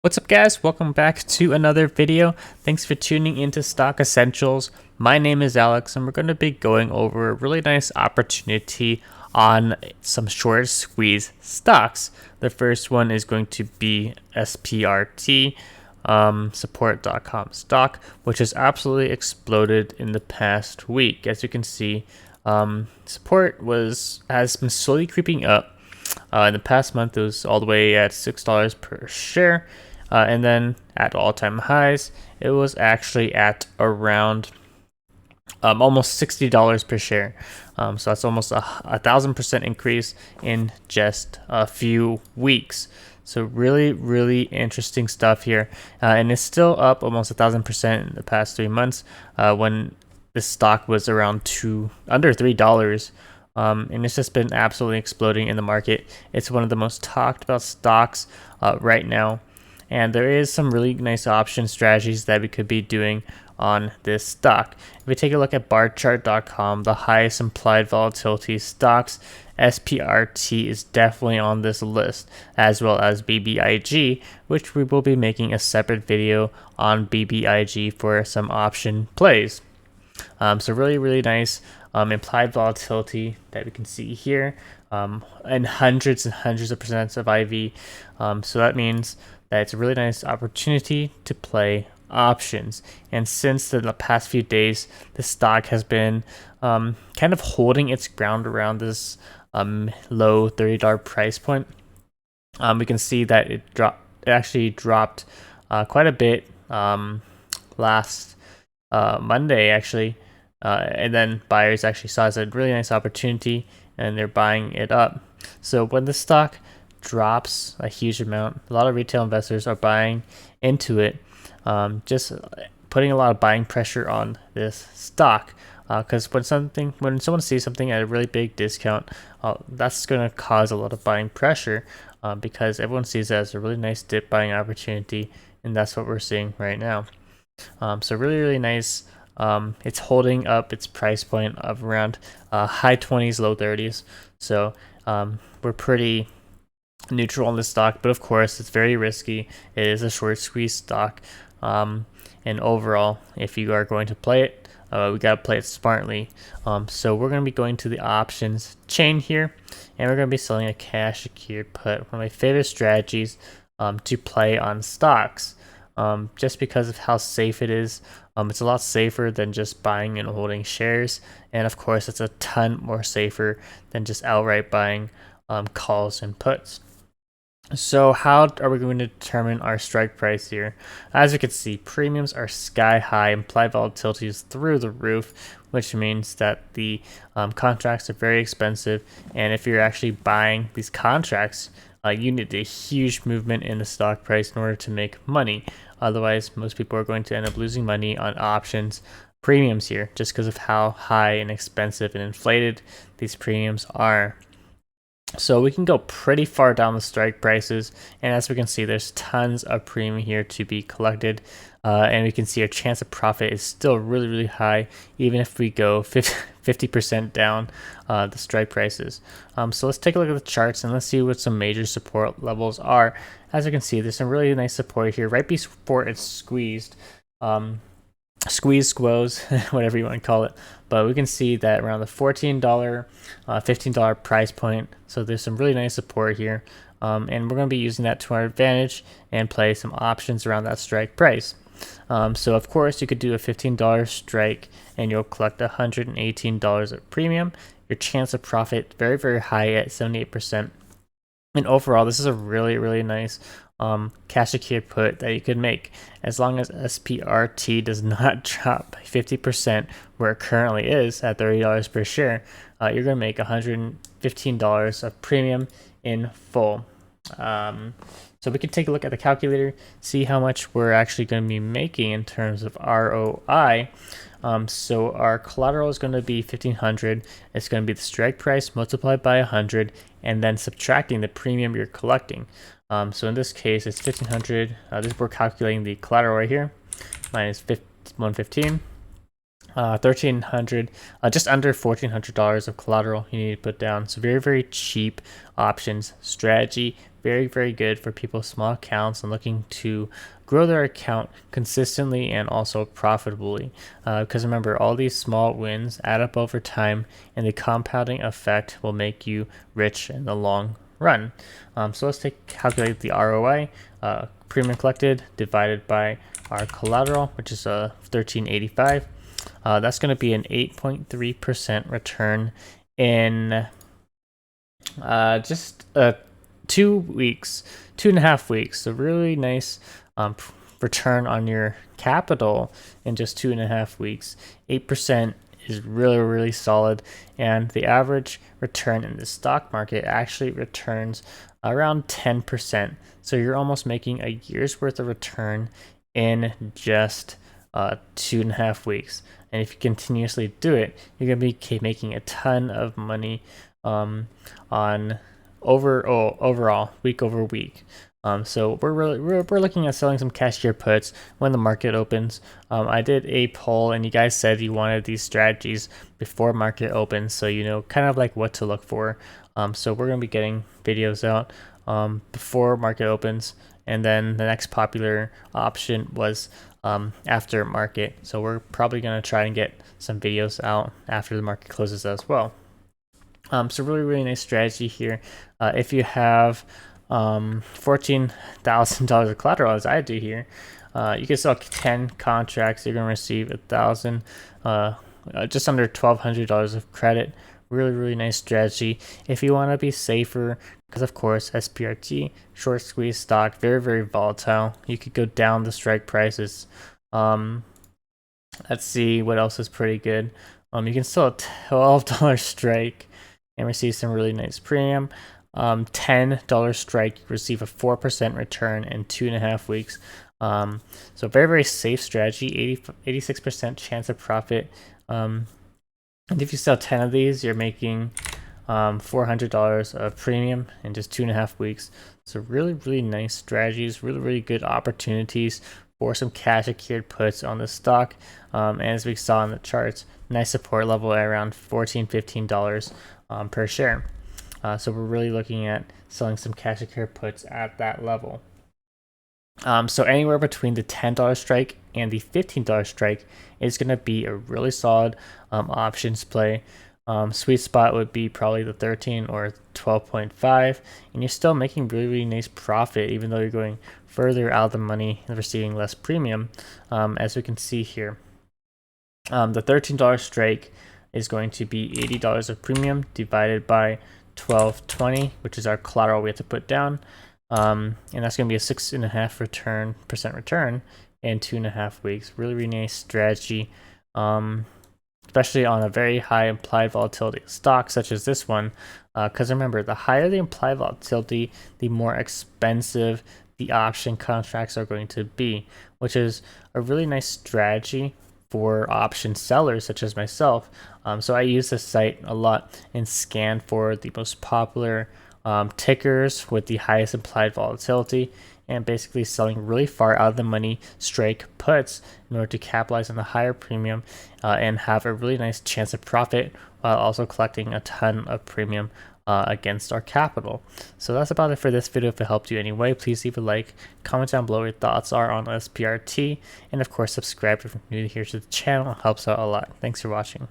What's up, guys? Welcome back to another video. Thanks for tuning into Stock Essentials. My name is Alex and we're going to be going over a really nice opportunity on some short squeeze stocks. The first one is going to be SPRT, support.com stock, which has absolutely exploded in the past week. As you can see, support has been slowly creeping up. In the past month, it was all the way at $6 per share. And then at all-time highs, it was actually at around almost $60 per share. So that's almost a 1,000% increase in just a few weeks. So really interesting stuff here. And it's still up almost 1,000% in the past 3 months when this stock was around under $3. And it's just been absolutely exploding in the market. It's one of the most talked about stocks right now. And there is some really nice option strategies that we could be doing on this stock. If we take a look at barchart.com, the highest implied volatility stocks, SPRT is definitely on this list, as well as BBIG, which we will be making a separate video on BBIG for some option plays. So really nice implied volatility that we can see here, and hundreds and hundreds of percents of IV. So that means that it's a really nice opportunity to play options. And since the past few days, the stock has been kind of holding its ground around this low $30 price point. We can see that it actually dropped quite a bit last Monday actually, and then buyers actually saw it as a really nice opportunity and they're buying it up. So when the stock drops a huge amount, a lot of retail investors are buying into it, just putting a lot of buying pressure on this stock, because when someone sees something at a really big discount, that's going to cause a lot of buying pressure, because everyone sees it as a really nice dip buying opportunity, and that's what we're seeing right now. So really nice. It's holding up its price point of around high 20s, low 30s. So we're pretty neutral on this stock, but of course it's very risky. It is a short squeeze stock, and overall, if you are going to play it, we got to play it smartly. So we're going to be going to the options chain here, and we're going to be selling a cash secured put, one of my favorite strategies to play on stocks, just because of how safe it is. It's a lot safer than just buying and holding shares, and of course it's a ton more safer than just outright buying calls and puts. So how are we going to determine our strike price here? As you can see, premiums are sky high, implied volatility is through the roof, which means that the contracts are very expensive, and if you're actually buying these contracts, you need a huge movement in the stock price in order to make money. Otherwise, most people are going to end up losing money on options premiums here, just because of how high and expensive and inflated these premiums are. So we can go pretty far down the strike prices, and as we can see, there's tons of premium here to be collected, and we can see our chance of profit is still really high, even if we go 50% down the strike prices. So let's take a look at the charts and let's see what some major support levels are. As you can see, there's some really nice support here right before it's squeezed. Squoze, whatever you want to call it, but we can see that around the $14, $15 price point. So there's some really nice support here, and we're going to be using that to our advantage and play some options around that strike price. So of course you could do a $15 strike and you'll collect $118 of premium. Your chance of profit very high at 78%. And overall, this is a really nice cash secured put that you could make, as long as SPRT does not drop 50% where it currently is at $30 per share. You're going to make $115 of premium in full. So we can take a look at the calculator, see how much we're actually going to be making in terms of ROI. So our collateral is going to be 1,500. It's going to be the strike price multiplied by 100, and then subtracting the premium you're collecting. So in this case, it's 1,500. We're calculating the collateral right here, minus 115. $1,300, just under $1,400 of collateral you need to put down. So very cheap options strategy. Very good for people with small accounts and looking to grow their account consistently and also profitably. Because remember, all these small wins add up over time, and the compounding effect will make you rich in the long run. So let's calculate the ROI, premium collected divided by our collateral, which is 1385. That's going to be an 8.3% return in just 2.5 weeks. So really nice return on your capital in just 2.5 weeks. 8% is really solid, and the average return in the stock market actually returns around 10%. So you're almost making a year's worth of return in just 2.5 weeks. And if you continuously do it, you're gonna be making a ton of money on overall week over week. So we're looking at selling some cashier puts when the market opens. I did a poll, and you guys said you wanted these strategies before market opens, so you know kind of like what to look for. So we're gonna be getting videos out before market opens, and then the next popular option was after market. So we're probably gonna try and get some videos out after the market closes as well. So really nice strategy here. If you have $14,000 of collateral, as I do here, you can sell 10 contracts. You're going to receive just under $1,200 of credit. Really nice strategy. If you want to be safer, because of course SPRT, short squeeze stock, very volatile. You could go down the strike prices. Let's see what else is pretty good. You can sell a $12 strike and receive some really nice premium. $10 strike, you receive a 4% return in 2.5 weeks. So very safe strategy. 86% chance of profit. And if you sell 10 of these, you're making $400 of premium in just 2.5 weeks. So really nice strategies. Really good opportunities for some cash secured puts on the stock. And as we saw in the charts, nice support level at around $14-15 per share. So we're really looking at selling some cash secured puts at that level. So anywhere between the $10 strike and the $15 strike is going to be a really solid options play. Sweet spot would be probably the 13 or 12.5, and you're still making really nice profit even though you're going further out of the money and receiving less premium, as we can see here. The $13 strike is going to be $80 of premium divided by 12.20, which is our collateral we have to put down, and that's going to be a 6.5% return in 2.5 weeks. Really nice strategy, especially on a very high implied volatility stock such as this one, because remember, the higher the implied volatility, the more expensive the option contracts are going to be, which is a really nice strategy for option sellers such as myself. So I use this site a lot and scan for the most popular tickers with the highest implied volatility, and basically selling really far out of the money strike puts in order to capitalize on the higher premium and have a really nice chance of profit while also collecting a ton of premium against our capital. So that's about it for this video. If it helped you anyway, please leave a like, comment down below what your thoughts are on SPRT, and of course subscribe if you're new here to the channel. It helps out a lot. Thanks for watching.